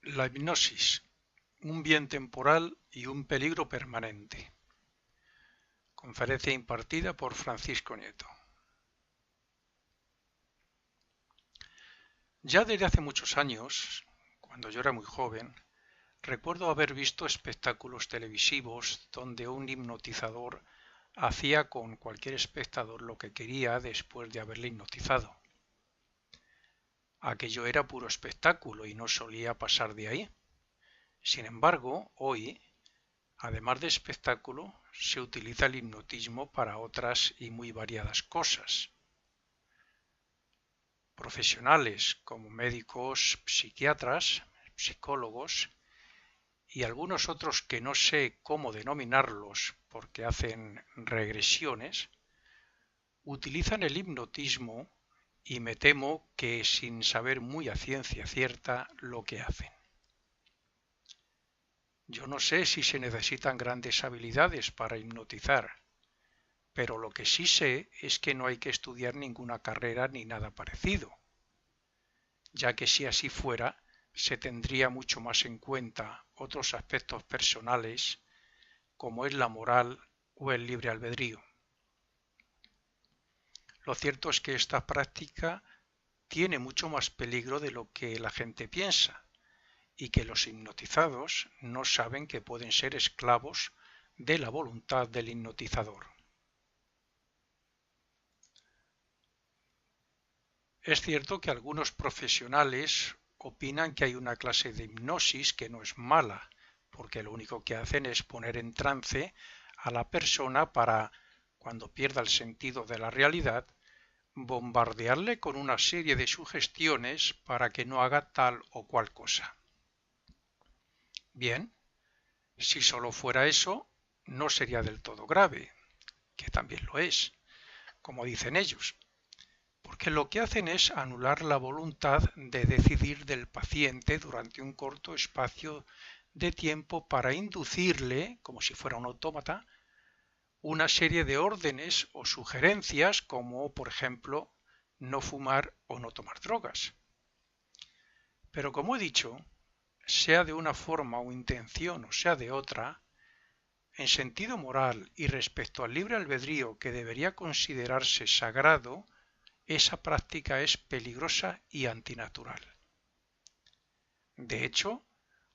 La hipnosis, un bien temporal y un peligro permanente. Conferencia impartida por Francisco Nieto. Ya desde hace muchos años, cuando yo era muy joven, recuerdo haber visto espectáculos televisivos donde un hipnotizador hacía con cualquier espectador lo que quería después de haberle hipnotizado. Aquello era puro espectáculo y no solía pasar de ahí. Sin embargo, hoy, además de espectáculo, se utiliza el hipnotismo para otras y muy variadas cosas. Profesionales como médicos, psiquiatras, psicólogos y algunos otros que no sé cómo denominarlos porque hacen regresiones, utilizan el hipnotismo y me temo que sin saber muy a ciencia cierta lo que hacen. Yo no sé si se necesitan grandes habilidades para hipnotizar, pero lo que sí sé es que no hay que estudiar ninguna carrera ni nada parecido, ya que si así fuera, se tendría mucho más en cuenta otros aspectos personales, como es la moral o el libre albedrío. Lo cierto es que esta práctica tiene mucho más peligro de lo que la gente piensa, y que los hipnotizados no saben que pueden ser esclavos de la voluntad del hipnotizador. Es cierto que algunos profesionales opinan que hay una clase de hipnosis que no es mala, porque lo único que hacen es poner en trance a la persona para, cuando pierda el sentido de la realidad, bombardearle con una serie de sugestiones para que no haga tal o cual cosa. Bien, si solo fuera eso, no sería del todo grave, que también lo es, como dicen ellos, porque lo que hacen es anular la voluntad de decidir del paciente durante un corto espacio de tiempo para inducirle, como si fuera un autómata, una serie de órdenes o sugerencias como, por ejemplo, no fumar o no tomar drogas. Pero como he dicho, sea de una forma o intención o sea de otra, en sentido moral y respecto al libre albedrío que debería considerarse sagrado, esa práctica es peligrosa y antinatural. De hecho,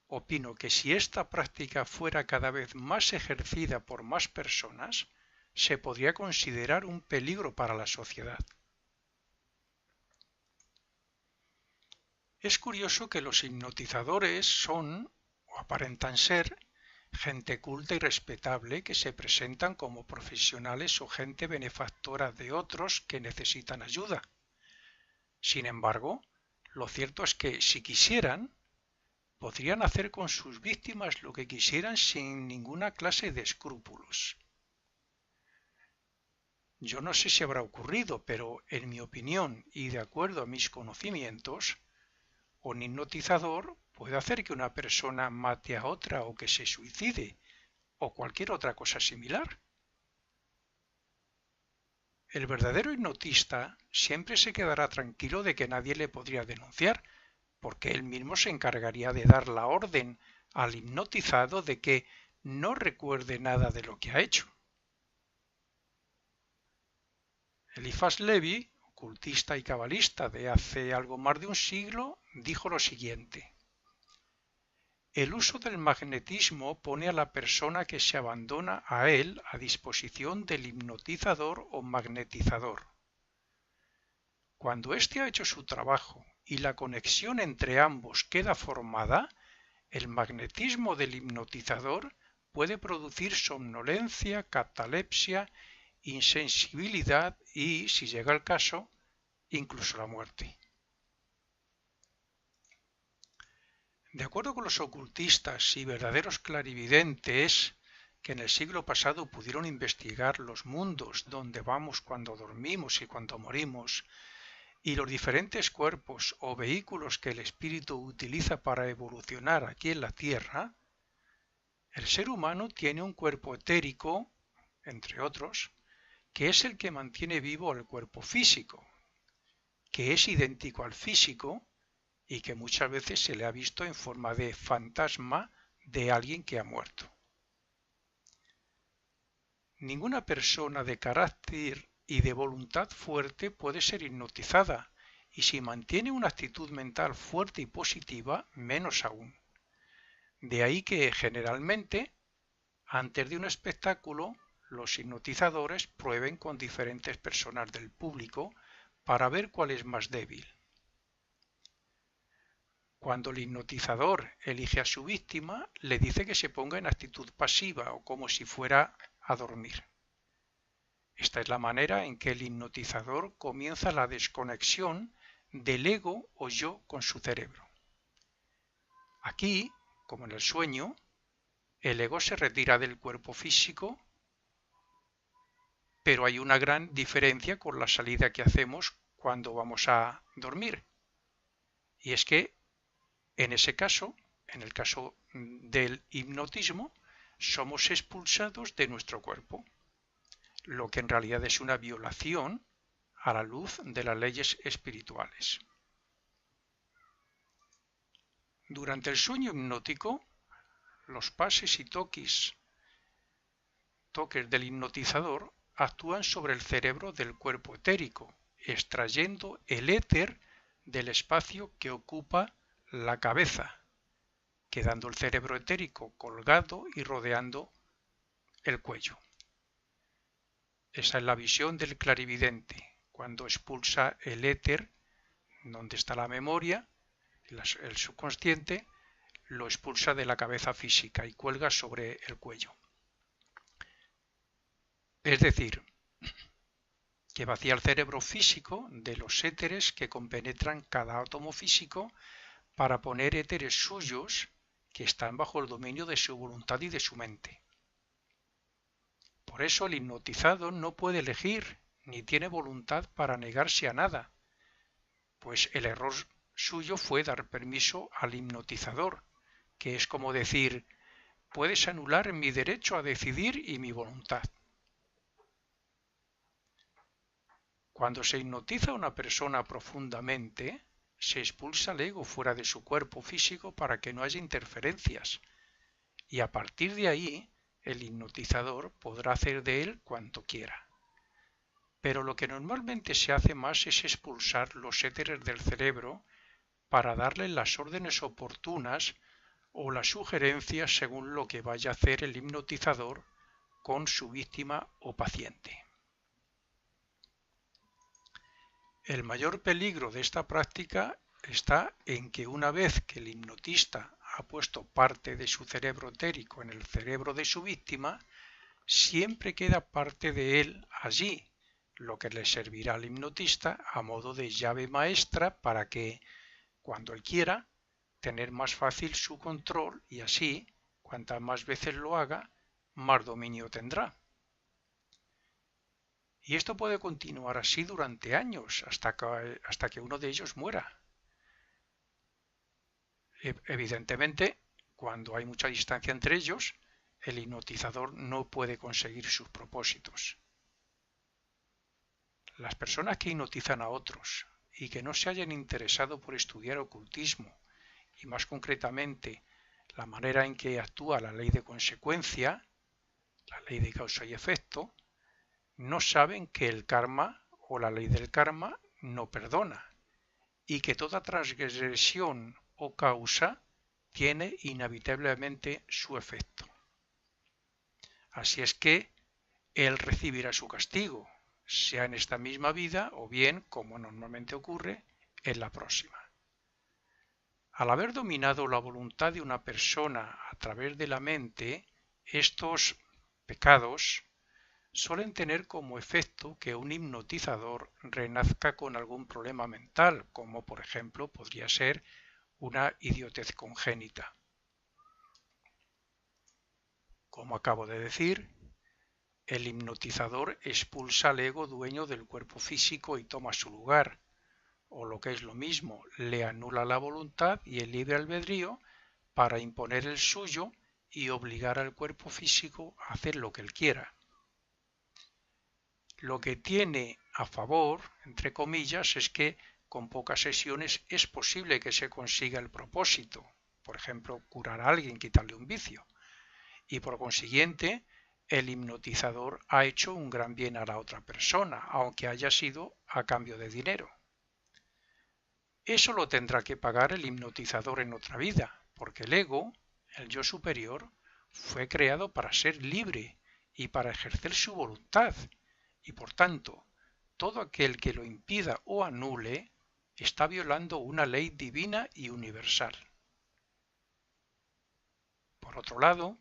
opino que si esta práctica fuera cada vez más ejercida por más personas, se podría considerar un peligro para la sociedad. Es curioso que los hipnotizadores son, o aparentan ser, gente culta y respetable que se presentan como profesionales o gente benefactora de otros que necesitan ayuda. Sin embargo, lo cierto es que si quisieran, podrían hacer con sus víctimas lo que quisieran sin ninguna clase de escrúpulos. Yo no sé si habrá ocurrido, pero en mi opinión y de acuerdo a mis conocimientos, un hipnotizador puede hacer que una persona mate a otra o que se suicide o cualquier otra cosa similar. El verdadero hipnotista siempre se quedará tranquilo de que nadie le podría denunciar, porque él mismo se encargaría de dar la orden al hipnotizado de que no recuerde nada de lo que ha hecho. Eliphas Levi, ocultista y cabalista de hace algo más de un siglo, dijo lo siguiente: el uso del magnetismo pone a la persona que se abandona a él a disposición del hipnotizador o magnetizador. Cuando éste ha hecho su trabajo y la conexión entre ambos queda formada, el magnetismo del hipnotizador puede producir somnolencia, catalepsia, insensibilidad y, si llega el caso, incluso la muerte. De acuerdo con los ocultistas y verdaderos clarividentes que en el siglo pasado pudieron investigar los mundos donde vamos cuando dormimos y cuando morimos, y los diferentes cuerpos o vehículos que el espíritu utiliza para evolucionar aquí en la Tierra, el ser humano tiene un cuerpo etérico, entre otros, que es el que mantiene vivo al cuerpo físico, que es idéntico al físico y que muchas veces se le ha visto en forma de fantasma de alguien que ha muerto. Ninguna persona de carácter y de voluntad fuerte puede ser hipnotizada, y si mantiene una actitud mental fuerte y positiva, menos aún. De ahí que generalmente, antes de un espectáculo, los hipnotizadores prueben con diferentes personas del público para ver cuál es más débil. Cuando el hipnotizador elige a su víctima, le dice que se ponga en actitud pasiva o como si fuera a dormir. Esta es la manera en que el hipnotizador comienza la desconexión del ego o yo con su cerebro. Aquí, como en el sueño, el ego se retira del cuerpo físico, pero hay una gran diferencia con la salida que hacemos cuando vamos a dormir. Y es que, en ese caso, en el caso del hipnotismo, somos expulsados de nuestro cuerpo, lo que en realidad es una violación a la luz de las leyes espirituales. Durante el sueño hipnótico, los pases y toques del hipnotizador actúan sobre el cerebro del cuerpo etérico, extrayendo el éter del espacio que ocupa la cabeza, quedando el cerebro etérico colgado y rodeando el cuello. Esa es la visión del clarividente, cuando expulsa el éter, donde está la memoria, el subconsciente, lo expulsa de la cabeza física y cuelga sobre el cuello. Es decir, que vacía el cerebro físico de los éteres que compenetran cada átomo físico para poner éteres suyos que están bajo el dominio de su voluntad y de su mente. Por eso el hipnotizado no puede elegir ni tiene voluntad para negarse a nada, pues el error suyo fue dar permiso al hipnotizador, que es como decir, puedes anular mi derecho a decidir y mi voluntad. Cuando se hipnotiza a una persona profundamente, se expulsa el ego fuera de su cuerpo físico para que no haya interferencias, y a partir de ahí el hipnotizador podrá hacer de él cuanto quiera. Pero lo que normalmente se hace más es expulsar los éteres del cerebro para darle las órdenes oportunas o las sugerencias según lo que vaya a hacer el hipnotizador con su víctima o paciente. El mayor peligro de esta práctica está en que una vez que el hipnotista ha puesto parte de su cerebro etérico en el cerebro de su víctima, siempre queda parte de él allí, lo que le servirá al hipnotista a modo de llave maestra para que, cuando él quiera, tener más fácil su control y así, cuantas más veces lo haga, más dominio tendrá. Y esto puede continuar así durante años, hasta que uno de ellos muera. Evidentemente, cuando hay mucha distancia entre ellos, el hipnotizador no puede conseguir sus propósitos. Las personas que hipnotizan a otros y que no se hayan interesado por estudiar ocultismo, y más concretamente la manera en que actúa la ley de consecuencia, la ley de causa y efecto, no saben que el karma o la ley del karma no perdona y que toda transgresión o causa tiene inevitablemente su efecto. Así es que él recibirá su castigo, sea en esta misma vida o bien, como normalmente ocurre, en la próxima. Al haber dominado la voluntad de una persona a través de la mente, estos pecados suelen tener como efecto que un hipnotizador renazca con algún problema mental, como por ejemplo podría ser una idiotez congénita. Como acabo de decir, el hipnotizador expulsa al ego dueño del cuerpo físico y toma su lugar, o lo que es lo mismo, le anula la voluntad y el libre albedrío para imponer el suyo y obligar al cuerpo físico a hacer lo que él quiera. Lo que tiene a favor, entre comillas, es que con pocas sesiones es posible que se consiga el propósito, por ejemplo, curar a alguien, quitarle un vicio, y por consiguiente el hipnotizador ha hecho un gran bien a la otra persona, aunque haya sido a cambio de dinero. Eso lo tendrá que pagar el hipnotizador en otra vida, porque el ego, el yo superior, fue creado para ser libre y para ejercer su voluntad, y por tanto, todo aquel que lo impida o anule está violando una ley divina y universal. Por otro lado,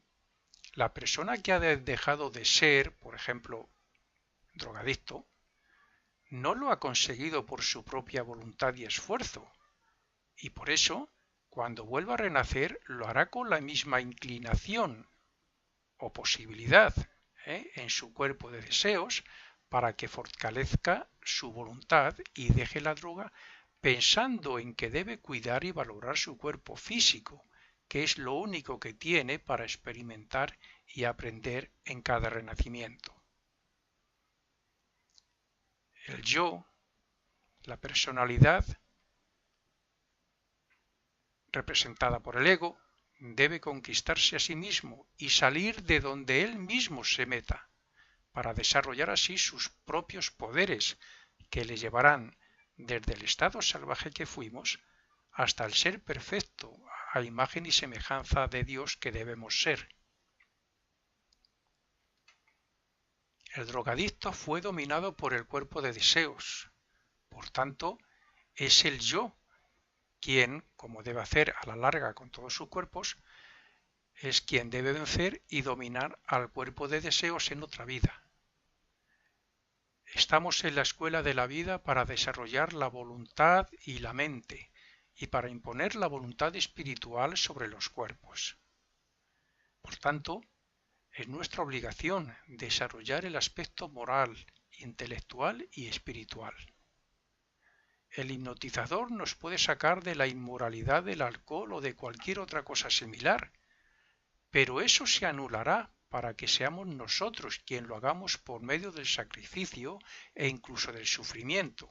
la persona que ha dejado de ser, por ejemplo, drogadicto, no lo ha conseguido por su propia voluntad y esfuerzo, y por eso, cuando vuelva a renacer, lo hará con la misma inclinación o posibilidad en su cuerpo de deseos para que fortalezca su voluntad y deje la droga pensando en que debe cuidar y valorar su cuerpo físico, que es lo único que tiene para experimentar y aprender en cada renacimiento. El yo, la personalidad, representada por el ego, debe conquistarse a sí mismo y salir de donde él mismo se meta, para desarrollar así sus propios poderes que le llevarán desde el estado salvaje que fuimos hasta el ser perfecto, a imagen y semejanza de Dios que debemos ser. El drogadicto fue dominado por el cuerpo de deseos, por tanto, es el yo quien, como debe hacer a la larga con todos sus cuerpos, es quien debe vencer y dominar al cuerpo de deseos en otra vida. Estamos en la escuela de la vida para desarrollar la voluntad y la mente, y para imponer la voluntad espiritual sobre los cuerpos. Por tanto, es nuestra obligación desarrollar el aspecto moral, intelectual y espiritual. El hipnotizador nos puede sacar de la inmoralidad del alcohol o de cualquier otra cosa similar, pero eso se anulará para que seamos nosotros quien lo hagamos por medio del sacrificio e incluso del sufrimiento.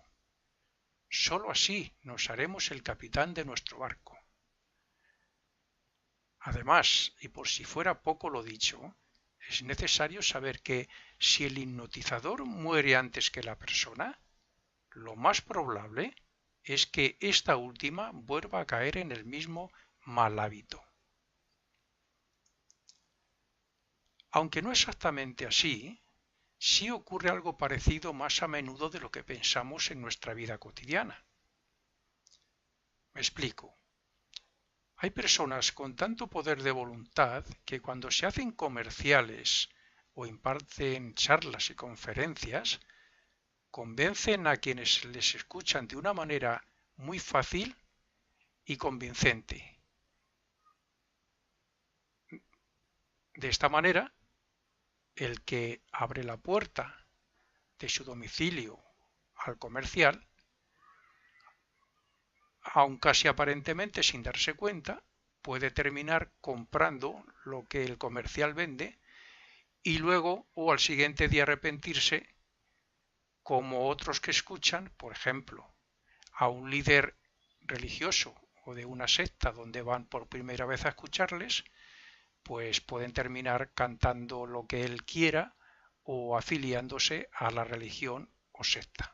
Sólo así nos haremos el capitán de nuestro barco. Además, y por si fuera poco lo dicho, es necesario saber que si el hipnotizador muere antes que la persona, lo más probable es que esta última vuelva a caer en el mismo mal hábito. Aunque no exactamente así, sí ocurre algo parecido más a menudo de lo que pensamos en nuestra vida cotidiana. Me explico. Hay personas con tanto poder de voluntad que cuando se hacen comerciales o imparten charlas y conferencias, convencen a quienes les escuchan de una manera muy fácil y convincente. De esta manera, el que abre la puerta de su domicilio al comercial, aun casi aparentemente sin darse cuenta, puede terminar comprando lo que el comercial vende y luego o al siguiente día arrepentirse, como otros que escuchan, por ejemplo, a un líder religioso o de una secta donde van por primera vez a escucharles, pues pueden terminar cantando lo que él quiera o afiliándose a la religión o secta.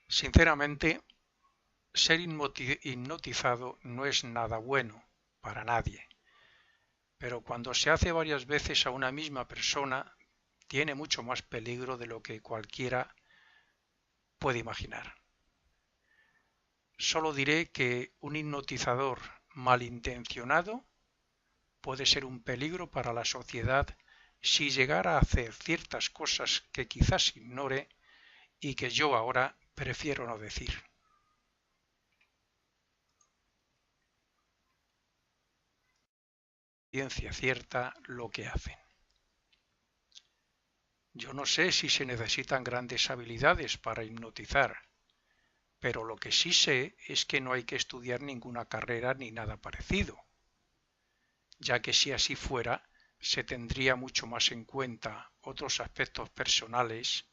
Sinceramente, ser hipnotizado no es nada bueno para nadie, pero cuando se hace varias veces a una misma persona, tiene mucho más peligro de lo que cualquiera puede imaginar. Solo diré que un hipnotizador malintencionado puede ser un peligro para la sociedad si llegara a hacer ciertas cosas que quizás ignore y que yo ahora prefiero no decir. Ciencia cierta lo que hacen. Yo no sé si se necesitan grandes habilidades para hipnotizar, pero lo que sí sé es que no hay que estudiar ninguna carrera ni nada parecido, ya que si así fuera, se tendría mucho más en cuenta otros aspectos personales,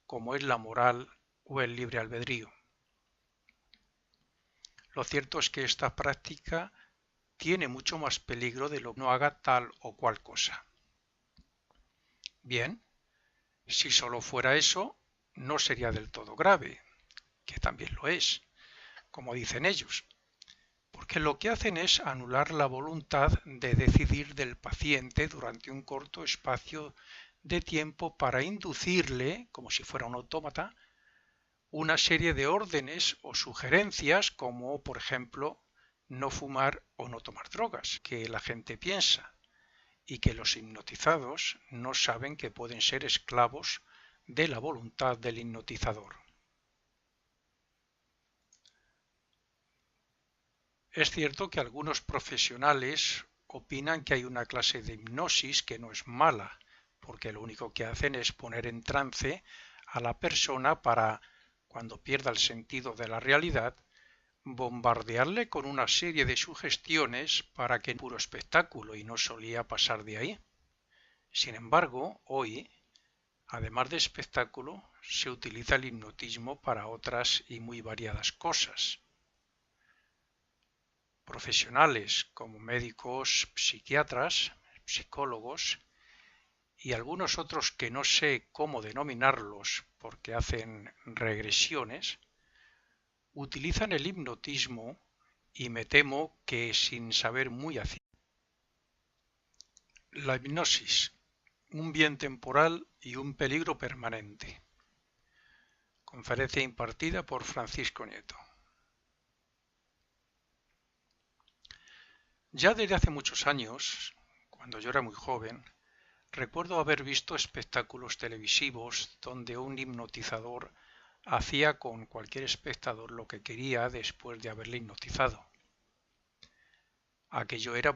como es la moral o el libre albedrío. Lo cierto es que esta práctica tiene mucho más peligro de lo que no haga tal o cual cosa. Bien, si solo fuera eso, no sería del todo grave, que también lo es, como dicen ellos, porque lo que hacen es anular la voluntad de decidir del paciente durante un corto espacio de tiempo para inducirle, como si fuera un autómata, una serie de órdenes o sugerencias como, por ejemplo, no fumar o no tomar drogas, que la gente piensa y que los hipnotizados no saben que pueden ser esclavos de la voluntad del hipnotizador. Es cierto que algunos profesionales opinan que hay una clase de hipnosis que no es mala, porque lo único que hacen es poner en trance a la persona para, cuando pierda el sentido de la realidad, bombardearle con una serie de sugestiones para que puro espectáculo y no solía pasar de ahí. Sin embargo, hoy, además de espectáculo, se utiliza el hipnotismo para otras y muy variadas cosas. Profesionales como médicos, psiquiatras, psicólogos y algunos otros que no sé cómo denominarlos porque hacen regresiones, utilizan el hipnotismo y me temo que sin saber muy a ciencia. La hipnosis, un bien temporal y un peligro permanente. Conferencia impartida por Francisco Nieto. Ya desde hace muchos años, cuando yo era muy joven, recuerdo haber visto espectáculos televisivos donde un hipnotizador hacía con cualquier espectador lo que quería después de haberle hipnotizado. Aquello era